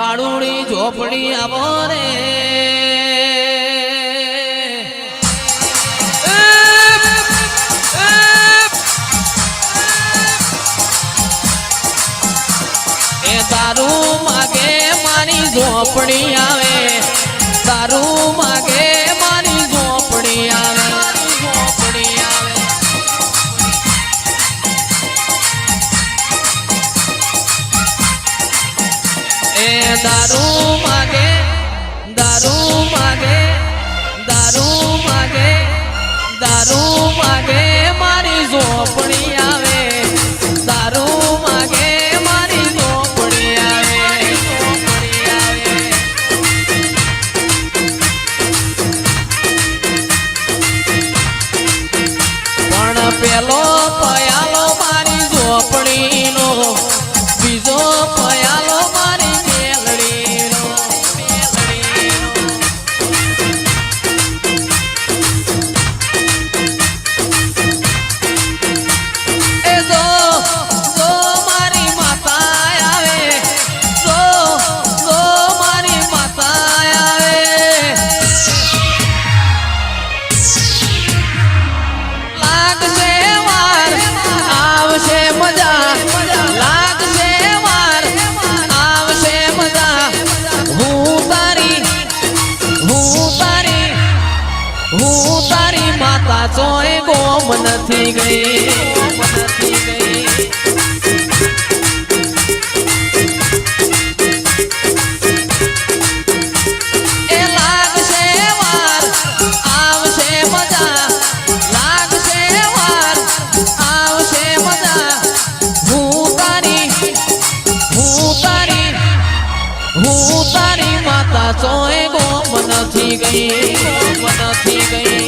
પાડુડી ઝોપડી આવો રે એ તારું માગે મારી ઝોપડી આવે તારું માગે મારી ઝોપડી આવે ઝોપડી આવે એ દારૂ માગે દારૂ માગે દારૂ માગે દારૂ માગે મારી ઝોપડી આવે દારૂ માગે મારી ઝોપડી આવે ઝોપડી આવે પણ પેલો પયાલો મારી ઝોપડીનો બીજો પયાલો મારી મેલડીનો એ જો મારી માતા આવે જો મારી માતા આવે લાગશે વાર આવશે મજા લાગશે વાર આવશે મજા હું તારી માતા ચોય ગોમ નથી ગઈ એ લાગશે વાર આવશે મજા લાગશે વાર આવશે મજા હું તારી માતા ચોય ગોમ નથી ગઈ નથી ગઈ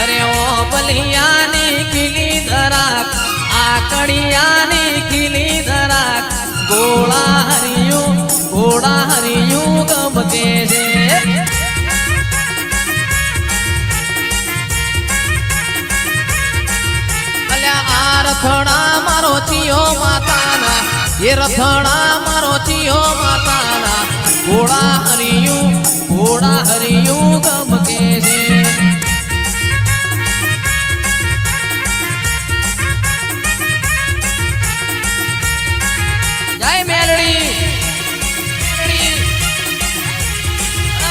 अरे ओ बलियानी किली धराक आकड़ियानी किली धराक गोड़ा हरियू गम के जे अल्या आ रथड़ा मारो चियो माताना ये रथड़ा मारो चियो माताना गोड़ा हरियू गम के जे जय मेलड़ी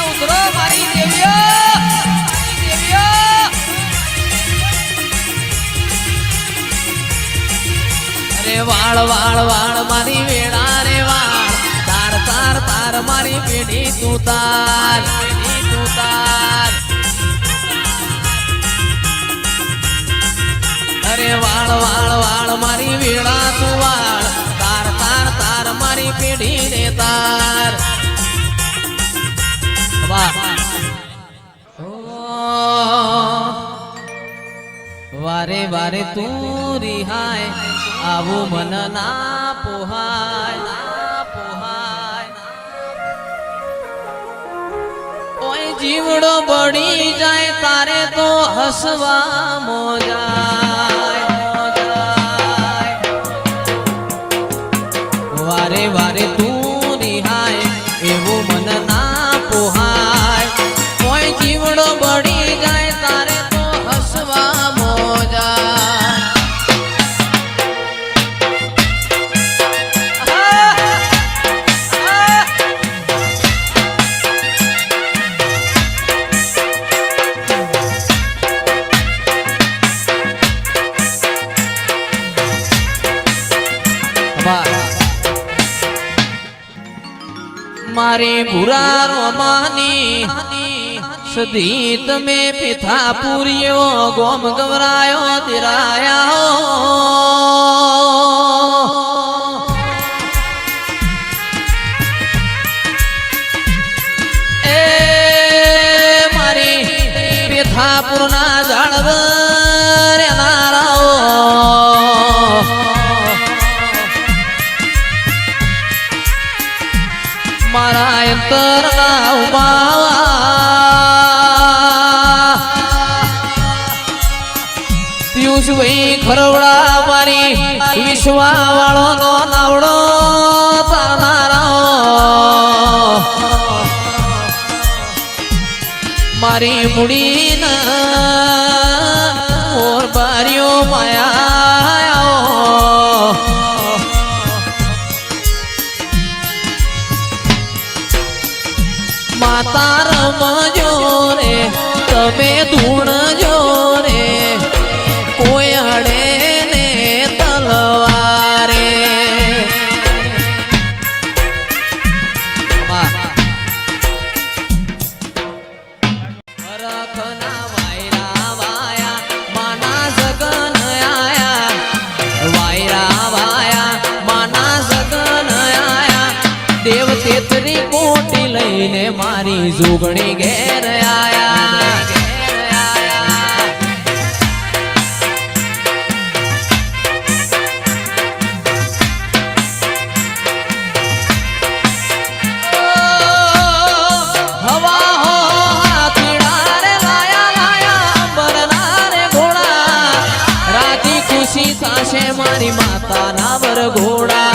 उतरो मारी देवियो अरे वाड़ वाड़ वाड़ मारी वेड़ा रे वाड़ तार तार तार मारी पेड़ी तू तार अरे वाड़ वाड़ वाड़ मारी वेड़ा तू वाड़ तार तार तार मारी पेड़ी रे तार वाह वारे वारे तू रिहाय आवो मन ना पोहाय ओए जीवड़ो बड़ी जाए तारे तो हसवा मोजाय वारे वारे तू रिहाय एवो मन ना पोहाय ओए जीवड़ो बड़ी जाए तारे तो हसवा मोजाय મારી ભૂરા રોમાની સદી તમે પિથા પૂર્યો ગોમ ગવરાયો દિરાયા એ મારી પિથાપુરના ઝાડવર નારાઓ મારા અંતરના ઉમાવા પિયુષભાઈ ખરવડા મારી વિશ્વા વાળો નો નાવડો તાનારાઓ મારી મુડીના મોર બારીઓ માયા માતા રમજો રે તમે ધૂણજો રે કોઈ હડે ને તલવારે હરખના વાયરા વાયા માના સગન આયા વાયરા વાયા માના સગન આયા દેવ તેતરી કોટી લઈને મારી જોગણી ઘેર આયા હવા હો હાથીડા રે લાયા લાયા અંબરના રે ઘોડા રાજી ખુશી થાશે મારી માતાના વરઘોડા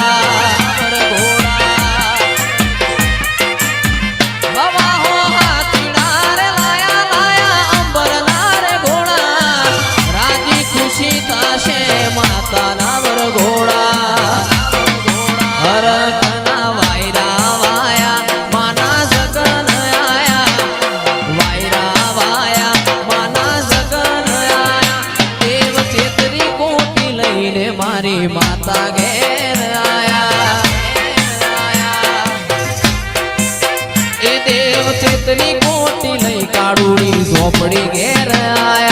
મારી માતા ઘેર આયા એ દેવ ચેતની કોટી લઈ કાળુડી ઝોપડી ઘેર આયા